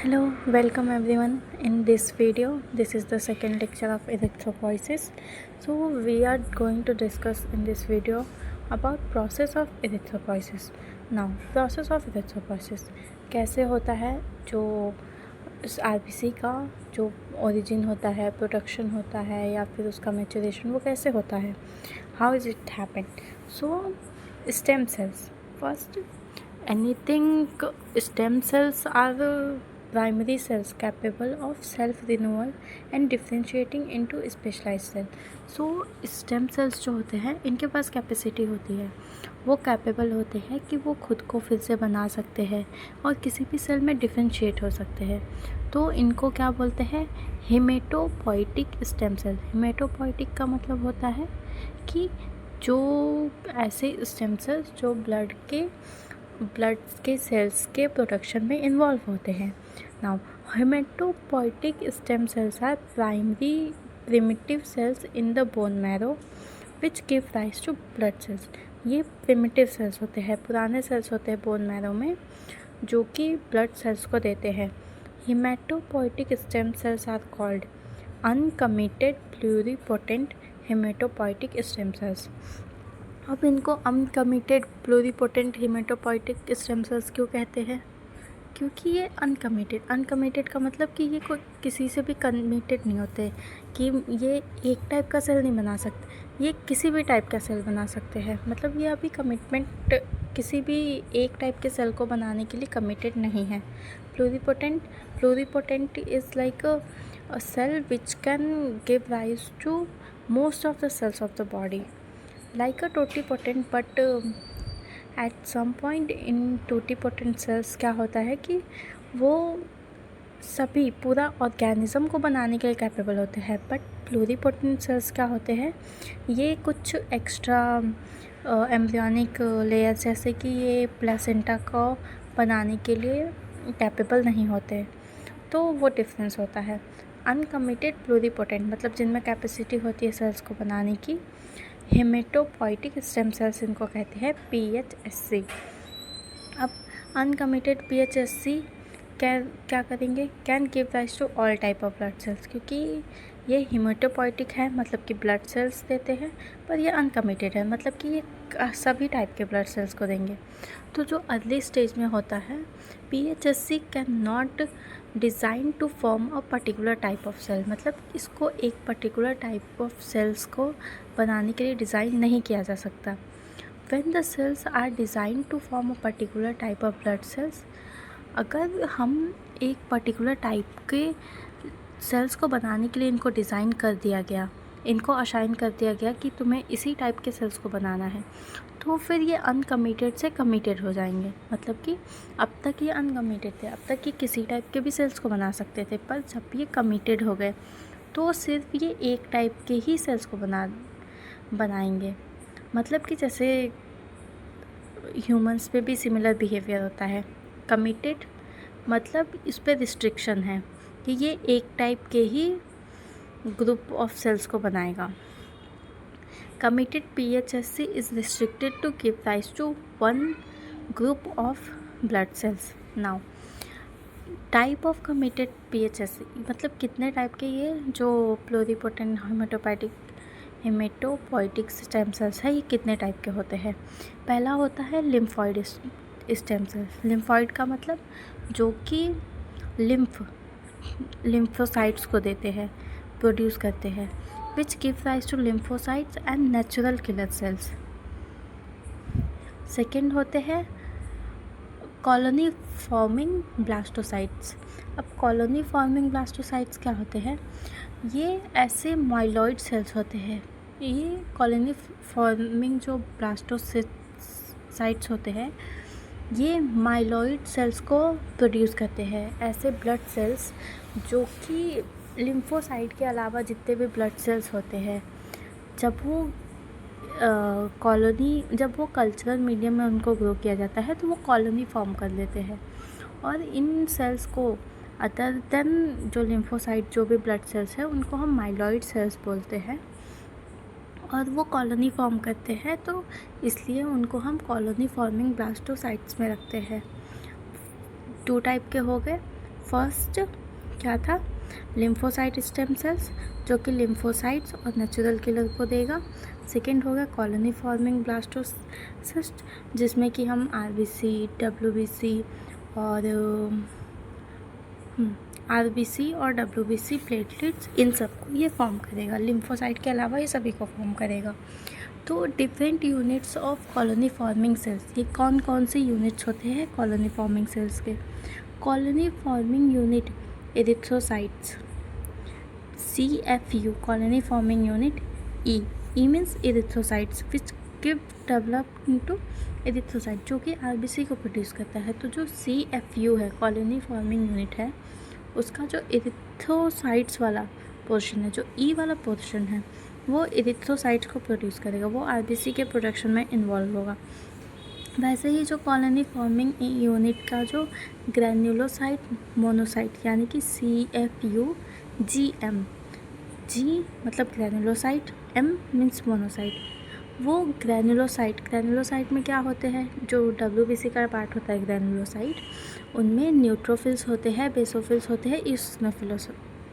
Hello, welcome everyone. In this video, this is the second lecture of erythropoiesis. So we are going to discuss in this video about process of erythropoiesis. Now, process of erythropoiesis कैसे होता है, जो इस RBC का जो origin होता है, production होता है या फिर उसका मैचुरेशन वो कैसे होता है, how is it happen. So stem cells first. Anything stem cells are primary cells capable of self renewal and differentiating into specialized cell. So stem cells जो होते हैं इनके पास कैपेसिटी होती है, वो कैपेबल होते हैं कि वो खुद को फिर से बना सकते हैं और किसी भी सेल में डिफ्रेंशिएट हो सकते हैं. तो इनको क्या बोलते हैं, हेमेटोपोइटिक स्टेम सेल. हेमेटोपोइटिक का मतलब होता है कि जो ऐसे स्टेम सेल्स जो ब्लड के सेल्स के प्रोडक्शन में इन्वॉल्व होते हैं. Now haematopoietic stem cells are primary primitive cells in the bone marrow which give rise to blood cells. ये प्रिमिटिव सेल्स होते हैं, पुराने सेल्स होते हैं बोन मैरो में जो कि ब्लड सेल्स को देते हैं. Haematopoietic stem cells are called uncommitted pluripotent haematopoietic stem cells. अब इनको uncommitted pluripotent haematopoietic stem cells क्यों कहते हैं, क्योंकि ये अनकमिटेड का मतलब कि ये कोई किसी से भी कमिटेड नहीं होते, कि ये एक टाइप का सेल नहीं बना सकते, ये किसी भी टाइप का सेल बना सकते हैं. मतलब ये अभी कमिटमेंट किसी भी एक टाइप के सेल को बनाने के लिए कमिटेड नहीं है. Pluripotent is like a cell which can give rise to most of the cells of the body, like a totipotent, but at some point in totipotent cells क्या होता है कि वो सभी पूरा ऑर्गेनिज्म को बनाने के लिए कैपेबल होते हैं. बट प्लूरिपोटेंट सेल्स क्या होते हैं, ये कुछ एक्स्ट्रा एम्ब्रियोनिक लेयर जैसे कि ये प्लेसेंटा को बनाने के लिए कैपेबल नहीं होते. तो वो डिफरेंस होता है. अनकमिटेड प्लूरिपोटेंट मतलब जिनमें कैपेसिटी होती है सेल्स को बनाने की. हेमेटोपोइटिक स्टेम सेल्स इनको कहते हैं PHSC. अब अनकमिटेड PHSC क्या करेंगे, can give rise to all type of blood cells, क्योंकि ये हेमेटोपोइटिक है मतलब कि ब्लड सेल्स देते हैं, पर ये अनकमिटेड है मतलब कि ये सभी टाइप के ब्लड सेल्स को देंगे. तो जो अर्ली स्टेज में होता है, PHSC can not design to form a particular type of cell, मतलब इसको एक पर्टिकुलर टाइप ऑफ सेल्स को बनाने के लिए डिज़ाइन नहीं किया जा सकता. When the cells are design to form a particular type of blood cells, अगर हम एक पर्टिकुलर टाइप के सेल्स को बनाने के लिए इनको डिज़ाइन कर दिया गया, इनको असाइन कर दिया गया कि तुम्हें इसी टाइप के सेल्स को बनाना है, तो फिर ये अनकमिटेड से कमिटेड हो जाएंगे. मतलब कि अब तक ये अनकमिटेड थे, अब तक ये किसी टाइप के भी सेल्स को बना सकते थे, पर जब ये कमिटेड हो गए तो सिर्फ ये एक टाइप के ही सेल्स को बनाएंगे. मतलब कि जैसे ह्यूमंस पे भी सिमिलर बिहेवियर होता है. कमिटेड मतलब इस पर रिस्ट्रिक्शन है कि ये एक टाइप के ही ग्रुप ऑफ सेल्स को बनाएगा. Committed PHSC is restricted to give rise to one group of blood cells. Now, type of committed PHSC मतलब कितने टाइप के ये जो प्लूरिपोटेंट हेमेटोपोइटिक स्टेम सेल्स है, ये कितने टाइप के होते हैं. पहला होता है लिम्फॉइड स्टेम सेल्स. लिम्फॉइड का मतलब जो कि लिम्फोसाइट्स को देते हैं, प्रोड्यूस करते हैं, which give rise to lymphocytes and natural killer cells. Second होते हैं कॉलोनी फॉर्मिंग ब्लास्टोसाइट्स. अब कॉलोनी फॉर्मिंग ब्लास्टोसाइट्स क्या होते हैं, ये ऐसे माइलॉइड सेल्स होते हैं. ये कॉलोनी फॉर्मिंग जो ब्लास्टोसाइट्स होते हैं, ये माइलॉइड सेल्स को प्रोड्यूस करते हैं. ऐसे ब्लड सेल्स जो कि लिम्फोसाइट के अलावा जितने भी ब्लड सेल्स होते हैं, जब वो कल्चरल मीडियम में उनको ग्रो किया जाता है तो वो कॉलोनी फॉर्म कर लेते हैं. और इन सेल्स को अदर देन जो लिम्फोसाइट जो भी ब्लड सेल्स हैं उनको हम माइलॉइड सेल्स बोलते हैं, और वो कॉलोनी फॉर्म करते हैं, तो इसलिए उनको हम कॉलोनी फॉर्मिंग ब्लास्टोसाइट्स में रखते हैं. 2 टाइप के हो गए, फर्स्ट क्या था, लिम्फोसाइट स्टेम सेल्स जो कि लिम्फोसाइट्स और नेचुरल किलर को देगा। सेकेंड होगा कॉलोनी फॉर्मिंग ब्लास्टोसिस्ट जिसमें कि हम आरबीसी, डब्ल्यूबीसी और डब्ल्यूबीसी प्लेटलेट्स इन सबको ये फॉर्म करेगा। लिम्फोसाइट के अलावा ये सभी को फॉर्म करेगा। तो different units of colony forming sales, ये कौन कौन से यूनिट्स होते हैं कॉलोनी फॉर्मिंग सेल्स के? Colony forming unit erythrocytes, CFU colony forming unit, E means erythrocytes which give develop into erythrocyte जो कि आरबीसी को प्रोड्यूस करता है। तो जो CFU है कॉलोनी फॉर्मिंग यूनिट है, उसका जो एरिथ्रोसाइट्स वाला पोर्शन है, जो E वाला पोर्शन है, वो एरिथ्रोसाइट्स को प्रोड्यूस करेगा, वो आरबीसी के प्रोडक्शन में इन्वॉल्व होगा। वैसे ही जो कॉलोनी फॉर्मिंग यूनिट का जो ग्रैन्युलोसाइट मोनोसाइट यानी कि CFU GM, G मतलब ग्रैन्युलोसाइट, M मीन्स मोनोसाइट, वो ग्रैन्युलोसाइट में क्या होते हैं, जो WBC का पार्ट होता है ग्रैन्युलोसाइट, उनमें न्यूट्रोफिल्स होते हैं, बेसोफिल्स होते हैं,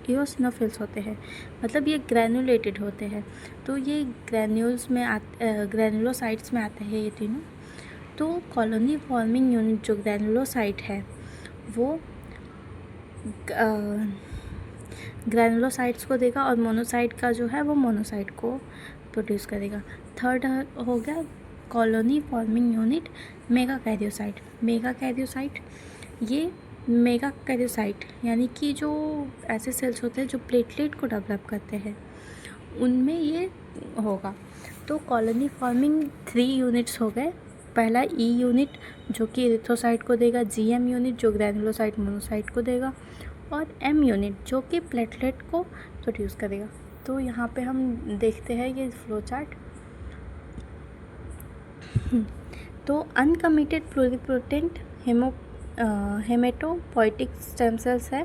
इओसिनोफिल्स होते हैं, मतलब ये ग्रैन्युलेटेड होते हैं। तो ये ग्रैन्युलोसाइट्स में आते हैं ये तीनों। तो कॉलोनी फॉर्मिंग यूनिट जो ग्रैन्युलोसाइट है वो ग्रैनुलोसाइट्स को देगा और मोनोसाइट का जो है वो मोनोसाइट को प्रोड्यूस करेगा। थर्ड हो गया कॉलोनी फॉर्मिंग यूनिट मेगाकैरियोसाइट। ये मेगाकैरियोसाइट यानी कि जो ऐसे सेल्स होते हैं जो प्लेटलेट को डेवलप करते हैं, उनमें ये होगा। तो कॉलोनी फॉर्मिंग 3 यूनिट्स हो गए। पहला E यूनिट जो कि एरिथ्रोसाइट को देगा, GM यूनिट जो ग्रैनुलोसाइट मोनोसाइट को देगा, और M यूनिट जो कि प्लेटलेट को प्रोड्यूस करेगा। तो यहाँ पे हम देखते हैं ये फ्लो चार्ट। तो uncommitted pluripotent haematopoietic stem sales है।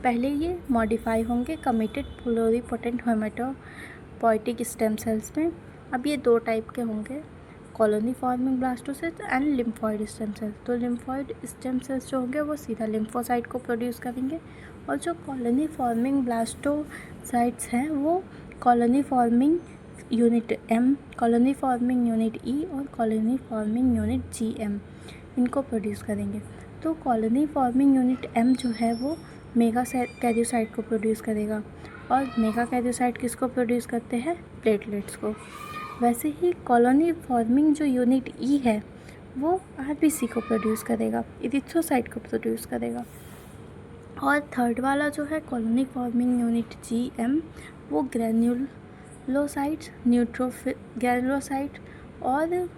पहले ये मॉडिफाई होंगे committed pluripotent haematopoietic stem sales में। अब ये 2 टाइप के होंगे, colony forming blastocyst and lymphoid stem cells. तो लिम्फॉइड स्टेम सेल्स जो होंगे वो सीधा लिम्फोसाइट को प्रोड्यूस करेंगे, और जो कॉलोनी फॉर्मिंग ब्लास्टोसाइट्स हैं वो colony forming unit M, colony forming unit E और कॉलोनी फॉर्मिंग यूनिट GM इनको प्रोड्यूस करेंगे। तो कॉलोनी फॉर्मिंग यूनिट M जो है वो मेगाकैरियोसाइट को प्रोड्यूस करेगा, और मेगाकैरियोसाइट किसको प्रोड्यूस करते हैं, प्लेटलेट्स को। वैसे ही कॉलोनी फॉर्मिंग जो यूनिट E है वो RBC को प्रोड्यूस करेगा, एरिथ्रोसाइट को प्रोड्यूस करेगा। और थर्ड वाला जो है कॉलोनी फॉर्मिंग यूनिट GM, वो ग्रैनुलोसाइट्स, ग्रैनुलोसाइट और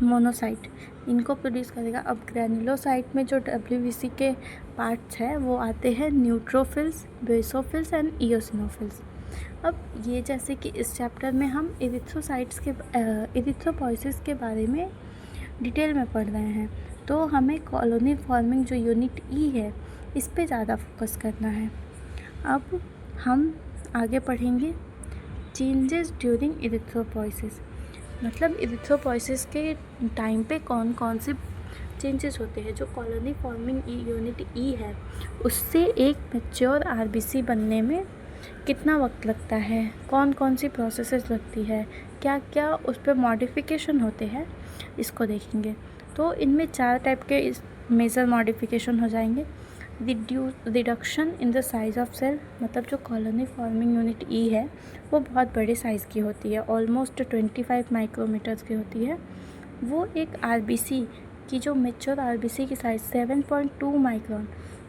मोनोसाइट इनको प्रोड्यूस करेगा। अब ग्रैनुलोसाइट में जो WBC के पार्ट्स हैं वो आते हैं न्यूट्रोफिल्स, बेसोफिल्स एंड इओसिनोफिल्स। अब ये जैसे कि इस चैप्टर में हम एरिथ्रोपॉइसिस के बारे में डिटेल में पढ़ रहे हैं, तो हमें कॉलोनी फॉर्मिंग जो यूनिट E है इस पे ज़्यादा फोकस करना है। अब हम आगे पढ़ेंगे चेंजेस ड्यूरिंग एरिथ्रोपॉइसिस, मतलब एरिथ्रोपॉइसिस के टाइम पे कौन कौन से चेंजेस होते हैं। जो कॉलोनी फॉर्मिंग यूनिट E है उससे एक मैच्योर RBC बनने में कितना वक्त लगता है, कौन कौन सी प्रोसेसेस लगती है, क्या क्या उस पर मॉडिफिकेशन होते हैं, इसको देखेंगे। तो इनमें 4 टाइप के मेजर मॉडिफिकेशन हो जाएंगे। Reduction in the size of cell, मतलब जो कॉलोनी फॉर्मिंग यूनिट E है वो बहुत बड़े साइज़ की होती है, ऑलमोस्ट 25 माइक्रोमीटर्स की होती है। वो एक RBC की जो मेच्योर RBC की साइज़ 7.2 माइक्रोन,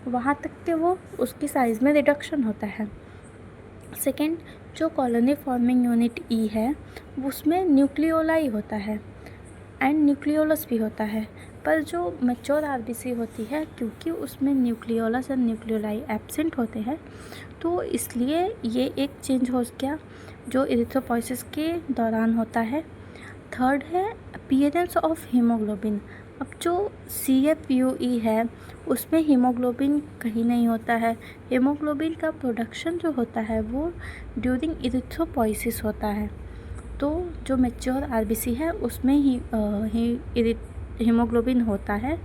वहाँ तक के वो उसकी साइज़ में रिडक्शन होता है। सेकेंड, जो कॉलोनी फॉर्मिंग यूनिट E है उसमें न्यूक्लियोलाई होता है एंड न्यूक्लियोलस भी होता है, पर जो मैच्योर RBC होती है क्योंकि उसमें न्यूक्लियोलस और न्यूक्लियोलाई एब्सेंट होते हैं, तो इसलिए ये एक चेंज हो गया जो एरिथ्रोपॉइसिस के दौरान होता है। थर्ड है अपीयरेंस ऑफ हीमोग्लोबिन। अब जो CFUE है उसमें हीमोग्लोबिन कहीं नहीं होता है। हीमोग्लोबिन का प्रोडक्शन जो होता है वो ड्यूरिंग एरिथ्रोपॉइसिस होता है। तो जो मैच्योर RBC है उसमें ही हीमोग्लोबिन होता है,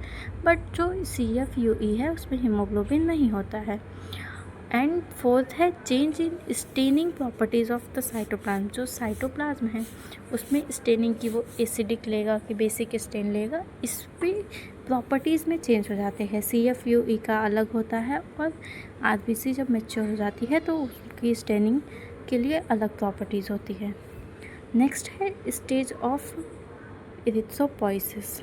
बट जो CFUE है उसमें हीमोग्लोबिन नहीं होता है। एंड फोर्थ है change in staining properties of the cytoplasm. जो साइटोप्लाज्म है उसमें स्टेनिंग की वो एसिडिक लेगा कि बेसिक स्टेन लेगा, इस पर प्रॉपर्टीज़ में चेंज हो जाते हैं। CFUE का अलग होता है और RBC जब मैच्योर हो जाती है तो उसकी स्टेनिंग के लिए अलग प्रॉपर्टीज़ होती है। नेक्स्ट है स्टेज ऑफ इरिथ्रोपोइसिस।